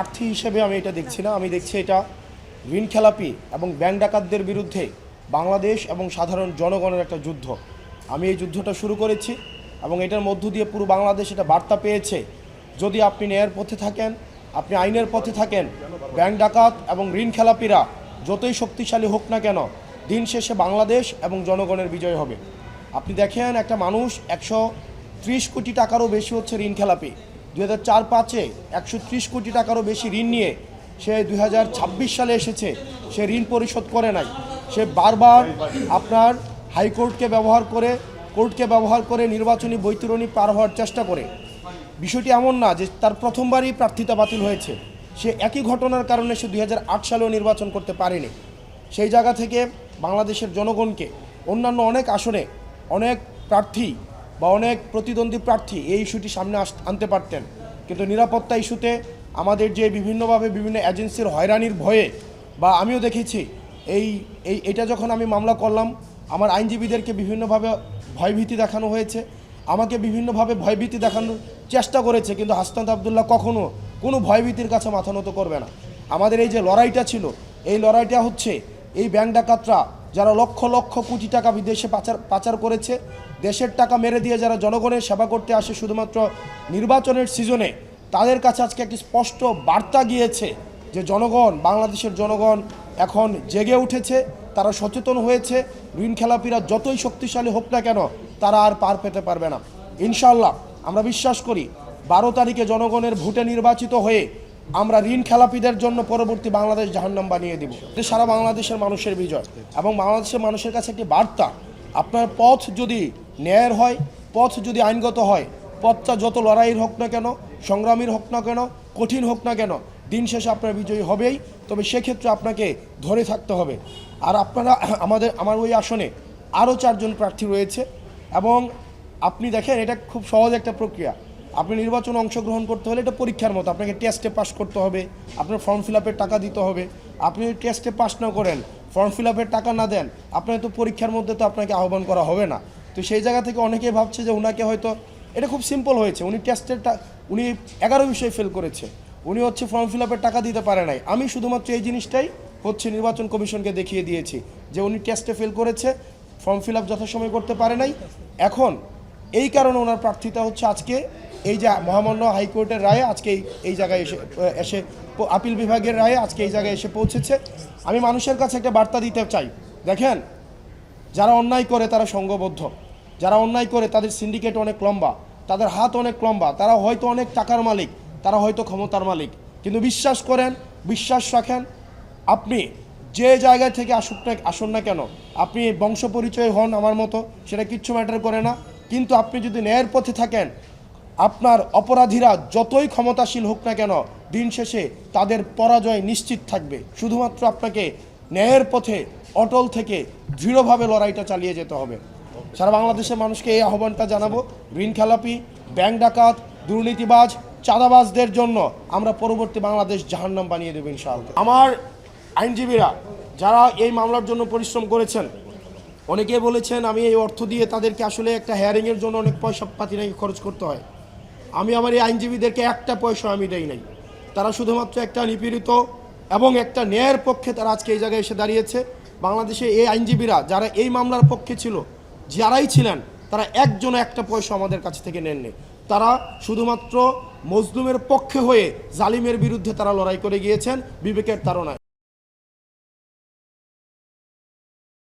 প্রার্থী হিসেবে আমি এটা দেখছি না। আমি দেখছি এটা ঋণ খেলাপি এবং ব্যাংক ডাকাতদের বিরুদ্ধে বাংলাদেশ এবং সাধারণ জনগণের একটা যুদ্ধ। আমি এই যুদ্ধটা শুরু করেছি এবং এটার মধ্য দিয়ে পুরো বাংলাদেশ এটা বার্তা পেয়েছে, যদি আপনি ন্যায়ের পথে থাকেন, আপনি আইনের পথে থাকেন, ব্যাংক ডাকাত এবং ঋণ খেলাপিরা যতই শক্তিশালী হোক না কেন, দিন শেষে বাংলাদেশ এবং জনগণের বিজয় হবে। আপনি দেখেন, একটা মানুষ 130 কোটি টাকারও বেশি হচ্ছে ঋণ খেলাপি। 2004-05-এ 130 কোটি টাকারও বেশি ঋণ নিয়ে সে 2026 সালে এসেছে, সে ঋণ পরিশোধ করে নাই। সে বারবার আপনার হাইকোর্টকে ব্যবহার করে নির্বাচনী বৈতরণী পার হওয়ার চেষ্টা করে। বিষয়টি এমন না যে তার প্রথমবারই প্রার্থিতা বাতিল হয়েছে, সে একই ঘটনার কারণে সে 2008 সালেও নির্বাচন করতে পারেনি। সেই জায়গা থেকে বাংলাদেশের জনগণকে অন্যান্য অনেক আসনে অনেক প্রার্থী বা অনেক প্রতিদ্বন্দ্বী প্রার্থী এই ইস্যুটি সামনে আনতে পারতেন, কিন্তু নিরাপত্তা ইস্যুতে আমাদের যে বিভিন্নভাবে বিভিন্ন এজেন্সির হয়রানির ভয়ে, বা আমিও দেখেছি এটা যখন আমি মামলা করলাম, আমার আইনজীবীদেরকে বিভিন্নভাবে ভয়ভীতি দেখানো হয়েছে, আমাকে বিভিন্নভাবে ভয়ভীতি দেখানোর চেষ্টা করেছে, কিন্তু হাসনাত আবদুল্লাহ কখনো কোনো ভয়ভীতির কাছে মাথা নত করবে না। আমাদের এই যে লড়াইটা ছিল, এই লড়াইটা হচ্ছে এই ব্যাংক ডাকাতরা যারা লক্ষ লক্ষ কোটি টাকা বিদেশে পাচার করেছে, দেশের টাকা মেরে দিয়ে যারা জনগণের সেবা করতে আসে শুধুমাত্র নির্বাচনের সিজনে, তাদের কাছে আজকে একটি স্পষ্ট বার্তা গিয়েছে যে বাংলাদেশের জনগণ এখন জেগে উঠেছে, তারা সচেতন হয়েছে। ঋণ খেলাপিরা যতই শক্তিশালী হোক না কেন, তারা আর পার পেতে পারবে না। ইনশাআল্লাহ আমরা বিশ্বাস করি 12 তারিখে জনগণের ভোটে নির্বাচিত হয়ে আমরা ঋণ খেলাপিদের জন্য পরবর্তী বাংলাদেশ জাহান্নাম বানিয়ে দেব। সারা বাংলাদেশের মানুষের বিজয় এবং বাংলাদেশের মানুষের কাছে একটি বার্তা, আপনার পথ যদি ন্যায়ের হয়, পথ যদি আইনগত হয়, পথটা যত লড়াইয়ের হোক না কেন, সংগ্রামীর হোক না কেন, কঠিন হোক না কেন, দিন শেষে আপনার বিজয়ী হবেই। তবে সেক্ষেত্রে আপনাকে ধরে থাকতে হবে। আর আপনারা আমার ওই আসনে আরও 4 জন প্রার্থী রয়েছে এবং আপনি দেখেন, এটা খুব সহজ একটা প্রক্রিয়া। আপনি নির্বাচনে অংশগ্রহণ করতে হলে এটা পরীক্ষার মতো, আপনাকে টেস্টে পাস করতে হবে, আপনার ফর্ম ফিল আপের টাকা দিতে হবে। আপনি টেস্টে পাস না করেন, ফর্ম ফিল আপের টাকা না দেন, আপনার তো পরীক্ষার মধ্যে তো আপনাকে আহ্বান করা হবে না। তো সেই জায়গা থেকে অনেকেই ভাবছে যে ওনাকে হয়তো এটা খুব সিম্পল হয়েছে, উনি 11 বিষয়ে ফেল করেছে, উনি হচ্ছে ফর্ম ফিল আপের টাকা দিতে পারে নাই। আমি শুধুমাত্র এই জিনিসটাই হচ্ছে নির্বাচন কমিশনকে দেখিয়ে দিয়েছি যে উনি টেস্টে ফেল করেছে, ফর্ম ফিল আপ যথাসময়ে করতে পারে নাই। এখন এই কারণে ওনার প্রার্থিতা হচ্ছে আজকে এই যে মহামান্য হাইকোর্টের রায়ে আজকে এই জায়গায় এসে আপিল বিভাগের রায়ে আজকে এই জায়গায় এসে পৌঁছেছে। আমি মানুষের কাছে একটা বার্তা দিতে চাই, দেখেন, যারা অন্যায় করে তারা সংঘবদ্ধ, যারা অন্যায় করে তাদের সিন্ডিকেট অনেক লম্বা, তাদের হাত অনেক লম্বা, তারা হয়তো অনেক টাকার মালিক, তারা হয়তো ক্ষমতার মালিক, কিন্তু বিশ্বাস রাখেন, আপনি যে জায়গা থেকে আসুন না কেন, আপনি বংশ পরিচয় হন আমার মতো, সেটা কিচ্ছু ম্যাটার করে না, কিন্তু আপনি যদি ন্যায়ের পথে থাকেন, আপনার অপরাধীরা যতই ক্ষমতাশীল হোক না কেন, দিন শেষে তাদের পরাজয় নিশ্চিত থাকবে। শুধুমাত্র আপনাকে ন্যায়ের পথে অটল থেকে দৃঢ়ভাবে লড়াইটা চালিয়ে যেতে হবে। সারা বাংলাদেশের মানুষকে এই আহ্বানটা জানাবো, ঋণ খেলাপি, ব্যাংক ডাকাত, দুর্নীতিবাজ, চাঁদাবাজদের জন্য আমরা পরবর্তী বাংলাদেশ জাহান্নাম বানিয়ে দেব ইনশাআল্লাহ। আমার আইনজীবীরা যারা এই মামলার জন্য পরিশ্রম করেছেন, অনেকে বলেছেন আমি এই অর্থ দিয়ে তাদেরকে আসলে একটা হেয়ারিংয়ের জন্য অনেক পয়সা পাতি নাকি খরচ করতে হয়। আমি আমার এই আইনজীবীদেরকে একটা পয়সা আমি দেই নাই। তারা শুধুমাত্র একটা নিপীড়িত এবং একটা ন্যায়ের পক্ষে তারা আজকে এই জায়গায় এসে দাঁড়িয়েছে। বাংলাদেশে এই আইনজীবীরা যারা এই মামলার পক্ষে ছিল, যারাই ছিলেন, তারা একজনও একটা পয়সা আমাদের কাছ থেকে নেননি। তারা শুধুমাত্র মজলুমের পক্ষে হয়ে জালিমের বিরুদ্ধে তারা লড়াই করে গিয়েছেন বিবেকের তাড়নায়।